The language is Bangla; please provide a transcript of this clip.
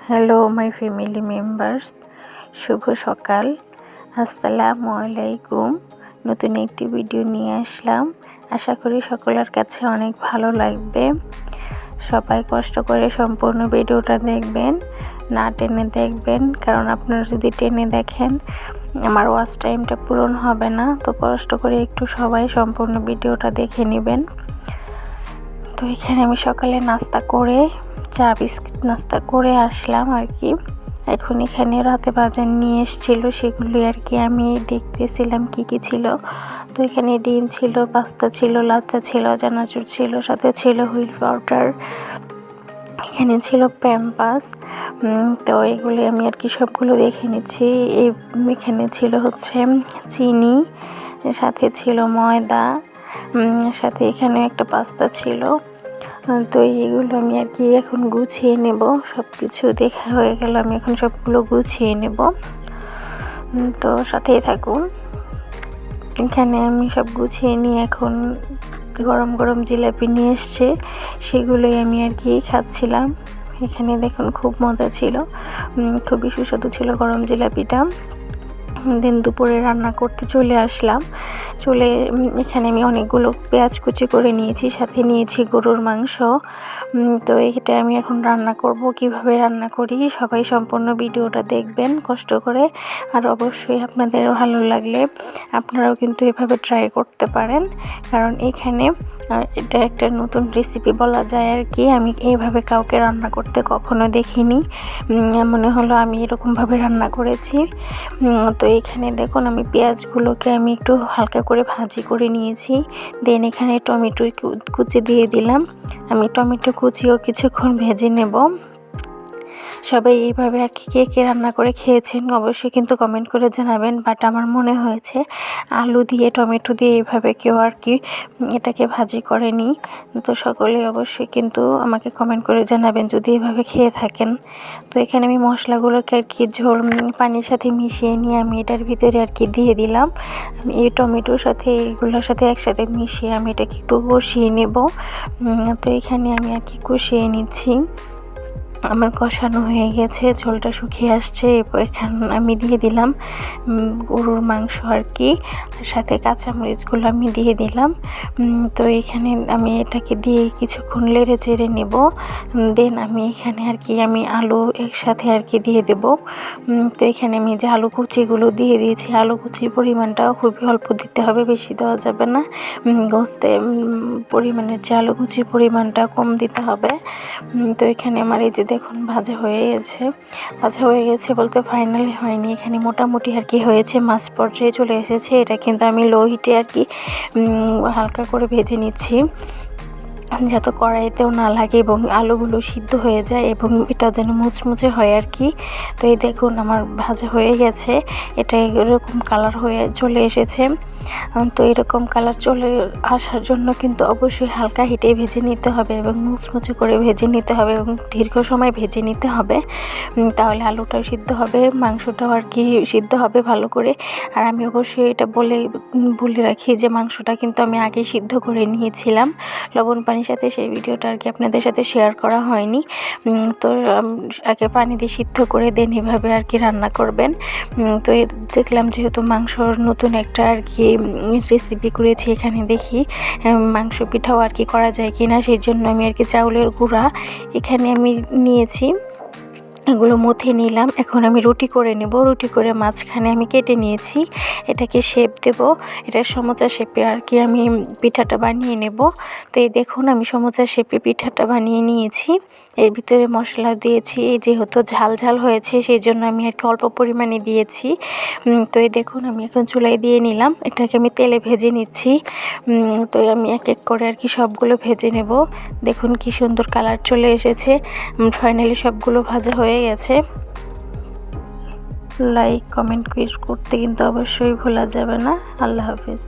হ্যালো মাই ফ্যামিলি মেম্বার্স, শুভ সকাল। আসসালামু আলাইকুম। নতুন একটি ভিডিও নিয়ে আসলাম। আশা করি সকলের কাছে অনেক ভালো লাগবে। সবাই কষ্ট করে সম্পূর্ণ ভিডিওটা দেখবেন, না টেনে দেখবেন, কারণ আপনারা যদি টেনে দেখেন আমার ওয়াচ টাইমটা পূরণ হবে না। তো কষ্ট করে একটু সবাই সম্পূর্ণ ভিডিওটা দেখে নেবেন। তো এখানে আমি সকালে নাস্তা করে চা বিস্কিট নাস্তা করে আসলাম আর কি। এখন এখানে রাতে বাজার নিয়ে এসেছিলো, সেগুলি আর কি আমি দেখতেছিলাম কি কি ছিল। তো এখানে ডিম ছিল, পাস্তা ছিল, লাচ্চা ছিল, চানাচুর ছিল, সাথে ছিল হুইল পাউডার, এখানে ছিল প্যাম্পাস। তো এগুলি আমি আর কি সবগুলো দেখে নিচ্ছি। এখানে ছিল হচ্ছে চিনি, সাথে ছিল ময়দা, সাথে এখানে একটা পাস্তা ছিল। তো এইগুলো আমি আর কি এখন গুছিয়ে নেব। সব কিছু দেখা হয়ে গেল, আমি এখন সবগুলো গুছিয়ে নেব। তো সাথেই থাকুন। এখানে আমি সব গুছিয়ে নিয়ে এখন গরম গরম জিলাপি নিয়ে এসছে, সেগুলোই আমি আর কি খাচ্ছিলাম। এখানে দেখুন খুব মজা ছিল, খুবই সুস্বাদু ছিল গরম জিলাপিটা। দিন দুপুরে রান্না করতে চলে আসলাম। এখানে আমি অনেকগুলো পেঁয়াজ কুচি করে নিয়েছি, সাথে নিয়েছি গরুর মাংস। তো এটা আমি এখন রান্না করব। কিভাবে রান্না করি সবাই সম্পূর্ণ ভিডিওটা দেখবেন কষ্ট করে। আর অবশ্যই আপনাদের ভালো লাগলে আপনারাও কিন্তু এভাবে ট্রাই করতে পারেন, কারণ এখানে এটা একটা নতুন রেসিপি বলা যায় আর কি। আমি এইভাবে কাউকে রান্না করতে কখনো দেখিনি, মনে হলো আমি এরকমভাবে রান্না করেছি। তো এখানে দেখুন আমি পেঁয়াজগুলোকে আমি একটু হালকা করে ভাজি করে নিয়েছি। দেন এখানে টমেটো কুচি দিয়ে দিলাম। আমি টমেটো কুচিও কিছুক্ষণ ভেজে নেব। সবাই এইভাবে আর কি কে কে রান্না করে খেয়েছেন অবশ্যই কিন্তু কমেন্ট করে জানাবেন। বাট আমার মনে হয়েছে আলু দিয়ে টমেটো দিয়ে এইভাবে কেউ আর কি এটাকে ভাজি করেনি। তো সকলে অবশ্যই কিন্তু আমাকে কমেন্ট করে জানাবেন যদি এভাবে খেয়ে থাকেন। তো এখানে আমি মশলাগুলোকে আর কি ঝোল পানির সাথে মিশিয়ে নিয়ে আমি এটার ভিতরে আর কি দিয়ে দিলাম। আমি এই টমেটোর সাথে এইগুলোর সাথে একসাথে মিশিয়ে আমি এটাকে একটু কষিয়ে নেব। তো এখানে আমি আর কি কষিয়ে নিচ্ছি। আমার কষানো হয়ে গেছে, ঝোলটা শুকিয়ে আসছে। এখানে আমি দিয়ে দিলাম গরুর মাংস আর কি, সাথে কাঁচামরিচগুলো আমি দিয়ে দিলাম। তো এখানে আমি এটাকে দিয়ে কিছুক্ষণ লেড়ে চেড়ে নেব। দেন আমি এখানে আর কি আমি আলু একসাথে আর কি দিয়ে দেব। তো এখানে আমি যে আলু কুচিগুলো দিয়ে দিয়েছি, আলু কুচির পরিমাণটাও খুবই অল্প দিতে হবে, বেশি দেওয়া যাবে না। গোস্তে পরিমাণের যে আলু কুচির পরিমাণটা কম দিতে হবে। তো এখানে আমার এই যে দেখুন ভাজা হয়ে গেছে বলতে ফাইনালি হয়নি, এখানে মোটামুটি আর কি হয়েছে, মাছ পর্যায়ে চলে এসেছে। এটা কিন্তু আমি লো হিটে আর কি হালকা করে ভেজে নিচ্ছি, যাতে কড়াইতেও না লাগে এবং আলুগুলো সিদ্ধ হয়ে যায় এবং এটাও যেন মুচমুচে হয় আর কি। তো এই দেখুন আমার ভাজা হয়ে গেছে, এটা এরকম কালার হয়ে চলে এসেছে। তো এরকম কালার চলে আসার জন্য কিন্তু অবশ্যই হালকা হিটে ভেজে নিতে হবে এবং মুচমুচে করে ভেজে নিতে হবে এবং দীর্ঘ সময় ভেজে নিতে হবে, তাহলে আলুটাও সিদ্ধ হবে, মাংসটাও আর কি সিদ্ধ হবে ভালো করে। আর আমি অবশ্যই এটা বলে রাখি যে মাংসটা কিন্তু আমি আগে সিদ্ধ করে নিয়েছিলাম লবণ পানির সাথে, সেই ভিডিওটা আর কি আপনাদের সাথে শেয়ার করা হয়নি। তো আগে পানি দিয়ে সিদ্ধ করে দেন এভাবে আর কি রান্না করবেন। তো দেখলাম যেহেতু মাংসর নতুন একটা আর কি রেসিপি করেছি, এখানে দেখি মাংস পিঠাও আর কি করা যায় কিনা, সেই জন্য আমি আর কি চাউলের গুঁড়া এখানে আমি নিয়েছি, এগুলো মথে নিলাম। এখন আমি রুটি করে নেব। রুটি করে মাঝখানে আমি কেটে নিয়েছি, এটাকে শেপ দেব। এটা সমোচা শেপে আর কি আমি পিঠাটা বানিয়ে নেব। তো এই দেখুন আমি সমোচা শেপে পিঠাটা বানিয়ে নিয়েছি। এর ভিতরে মশলা দিয়েছি, যেহেতু ঝাল ঝাল হয়েছে সেই জন্য আমি আর কি অল্প পরিমাণে দিয়েছি। তো এই দেখুন আমি এখন চুলায় দিয়ে নিলাম, এটাকে আমি তেলে ভেজে নিচ্ছি। তো আমি এক এক করে আর কি সবগুলো ভেজে নেব। দেখুন কি সুন্দর কালার চলে এসেছে। ফাইনালি সবগুলো ভাজা হয়ে গেছে। লাইক কমেন্ট করতে কিন্তু অবশ্যই ভোলা যাবে না। আল্লাহ হাফিজ।